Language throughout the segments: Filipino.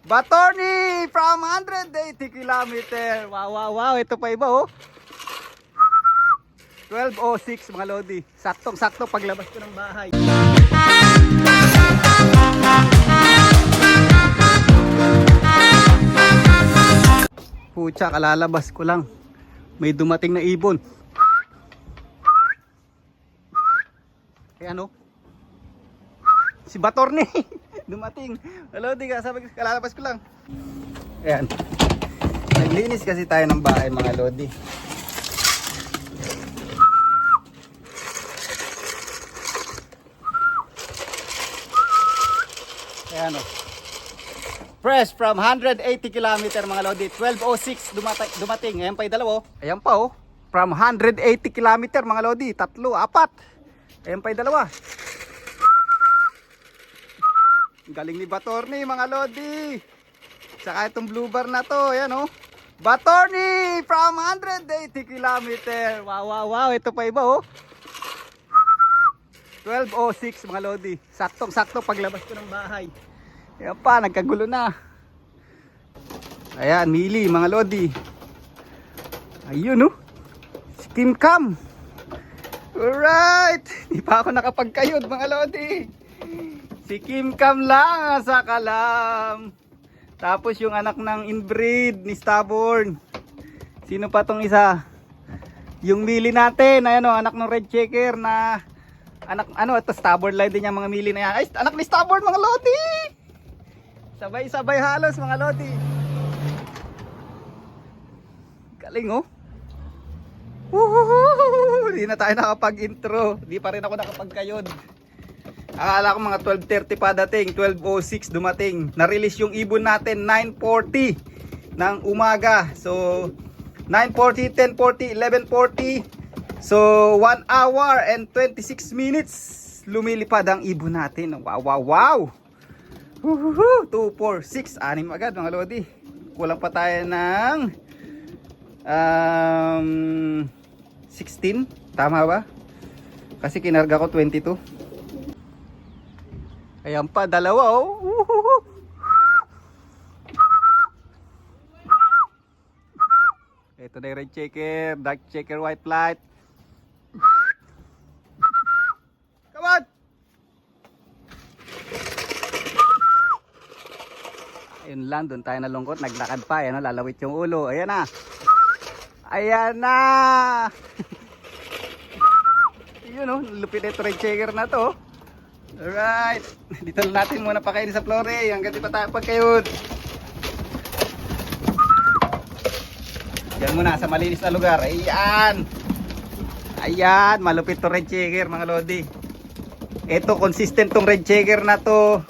Batorni from 180 kilometer. Wow, wow, wow. Ito pa iba oh. 12:06 mga lodi. Saktong-sakto paglabas ko ng bahay. Pucha, kalalabas ko lang. May dumating na ibon. Eh ano? Si Batorni. Dumating. Hello, diga. Sabi ko, kalalabas ko lang. Ayan. Naglinis kasi tayo ng bahay mga lodi. Ayan o. Fresh from 180 kilometer mga lodi. 12:06 dumating. Ayan pa yung dalawa. Ayan pa oh. From 180 kilometer mga lodi. 3, 4. Ayan pa yung dalawa. Galing ni Batorni mga lodi. Saka itong blue bar na to. Ayan oh. Batorni from 180 kilometer. Wow, wow, wow. Ito pa iba oh. 12:06 mga lodi. Saktong-sakto paglabas ko ng bahay. Ayan pa, nagkagulo na. Ayan, mili mga lodi. Ayun oh. Si Kim Cam. Alright. Di pa ako nakapagkayod mga lodi. Si Kim Cam lang sa kalam. Tapos yung anak ng inbreed ni Stubborn. Sino pa tong isa? Yung mili natin. Ayan oh, anak ng red checker na anak, ano, ito Stubborn line din yung mga mili na yan. Ay, anak ni Stubborn mga lodi. Sabay-sabay halos mga lodi. Galing oh. Woohoo! Hindi na tayo nakapag-intro. Hindi pa rin ako nakapagkayod. Akala ko mga 12:30 pa dating. 12:06 dumating. Na-release yung ibon natin 9:40 ng umaga. So 9:40, 10:40, 11:40. So 1 hour and 26 minutes lumilipad ang ibon natin. Wow, wow, wow. 2, 4, 6, 6 agad mga lodi. Kulang pa tayo ng 16. Tama ba? Kasi kinarga ko 22. Ayan pa, dalawa oh. Ito na yung red checker, dark checker, white flight. Come on! Ayun lang, doon tayo nalungkot, naglakad pa, ayan, lalawit yung ulo, ayan na. Ayan na! Yun oh, lupit ito red checker na to. Alright, dito natin muna pa kayo sa flore, hanggang di pa tayo pagkayod. Diyan muna sa malinis na lugar, ayan. Ayan, malupit to red checker mga lodi. Ito, consistent tong red checker na to.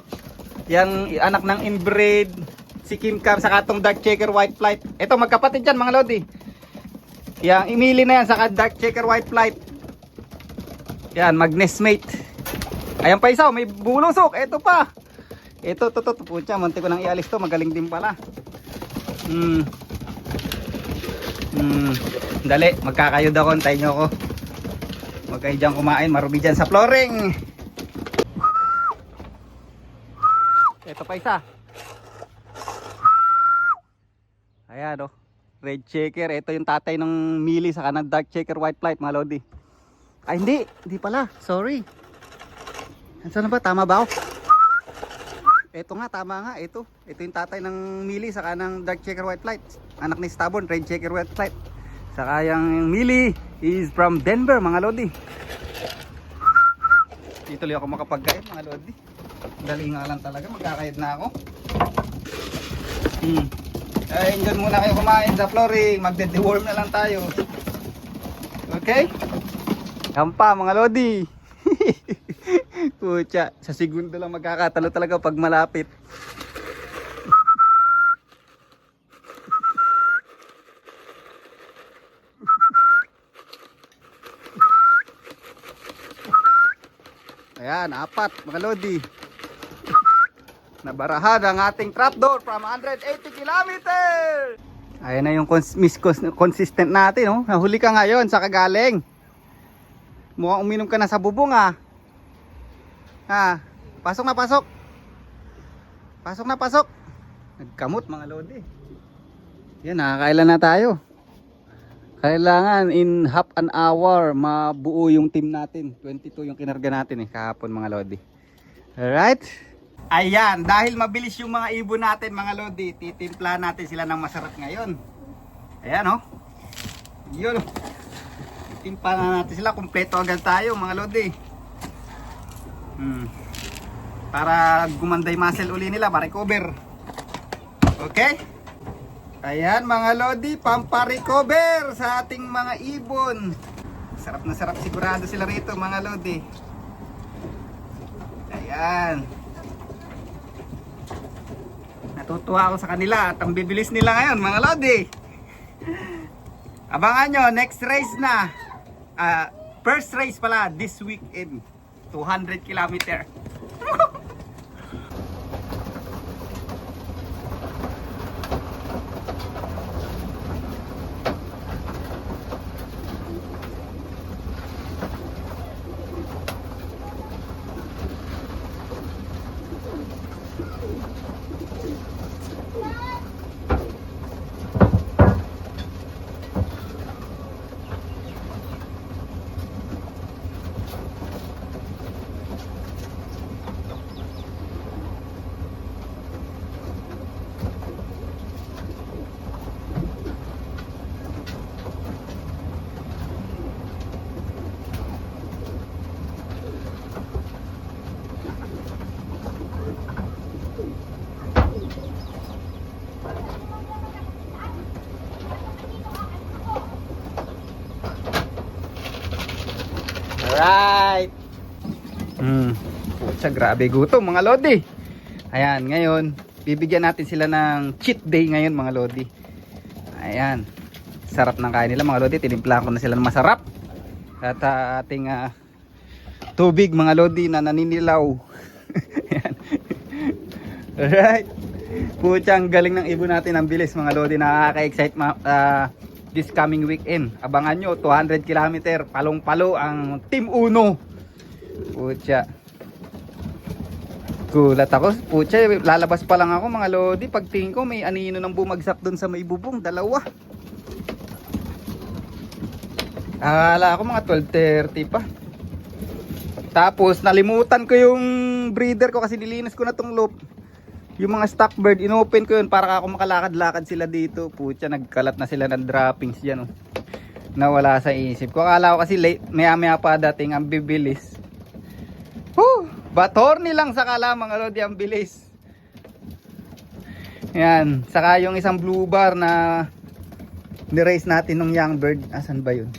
Yang anak ng inbreed, si Kim Cam, saka tong dark checker white flight. Ito magkapatid yan mga lodi. Yang imili na yan, saka dark checker white flight. Yan, mag-nestmate. Ayan pa isa, may bulusok. Ito pa. Ito, pucha, munti ko nang ialis to. Magaling din pala. Dali, magkakayod ako. Antayin nyo ako. Huwag kayo dyan kumain, marubi dyan sa flooring. Ito pa isa. Ayan oh, red checker. Ito yung tatay ng mili sa kanang dark checker white flight mga lodi. Ay hindi pala, sorry. Saan ba? Tama ba ako? Ito nga, tama nga. Ito yung tatay ng mili sa kanang dark checker white flight. Anak ni Stubborn, red checker white flight. Saka yung mili is from Denver mga lodi. Dito lang ako makapagkain mga lodi. Dali nga lang talaga, magkakayod na ako. Ay, dyan muna kayo kumain sa flooring. Magde-deworm na lang tayo. Okay? Yan pa mga lodi. Pucha, sa segundo lang magkakatalo talaga pag malapit. Ayan, 4 mga lodi. Nabarahan ang ating trapdoor from 180 kilometer. Ayan na yung consistent natin oh. Nahuli ka ngayon sa kagaling. Mukhang uminom ka na sa bubong ah. Ha, pasok na pasok. Pasok na pasok. Nagkamot mga lodi. Yan, nakakailan na tayo. Kailangan in half an hour mabuo yung team natin. 22 yung kinarga natin kahapon mga lodi. Alright. Ayan, dahil mabilis yung mga ibon natin mga lodi, titimpla natin sila ng masarap ngayon. Ayan oh. Yun. Titimpla na natin sila, kumpleto agad tayo mga lodi. Para gumanda yung muscle uli nila, ma-recover. Okay? Ayan mga lodi, pamparecover sa ating mga ibon. Sarap na sarap sigurado sila rito mga lodi. Ayan. Natutuwa ako sa kanila at ang bibilis nila ngayon mga lodi. Abangan nyo, next race na. First race pala this weekend. 200 kilometer. Alright. Pucha, grabe gutom mga lodi. Ayan, ngayon bibigyan natin sila ng cheat day ngayon mga lodi. Ayan. Sarap ng kain nila mga lodi. Tinimpla ko na sila ng masarap. At ating tubig mga lodi na naninilaw. Ayan. Alright. Pucha, ang galing ng ibon natin. Ang bilis mga lodi. Nakaka-excite this coming weekend. Abangan nyo, 200 km, palong-palo ang Team Uno. Pucha. Gulat ako. Pucha, lalabas pa lang ako mga lodi. Pagtingin ko, may anino nang bumagsak dun sa may bubong. Dalawa. Akala ako mga 12:30 pa. Tapos, nalimutan ko yung breeder ko kasi nilinis ko na tong loop. Yung mga stock bird, inopen ko yun para ako makalakad-lakad sila dito. Pucha, nagkalat na sila ng droppings dyan. Oh. Nawala sa isip ko. Akala ko kasi late, maya-maya pa dating ang bibilis. Batorni lang saka mga lodi, ang bilis. Yan. Saka yung isang blue bar na ni-race natin ng young bird. Asan ba yun?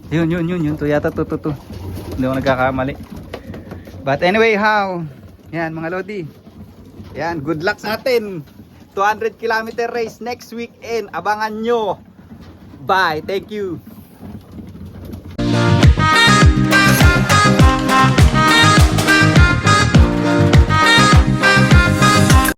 Yun. Ito yata to. Hindi ako nagkakamali. But anyway, how? Yan mga lodi. Yan, good luck sa atin. 200 km race next weekend. Abangan nyo. Bye. Thank you.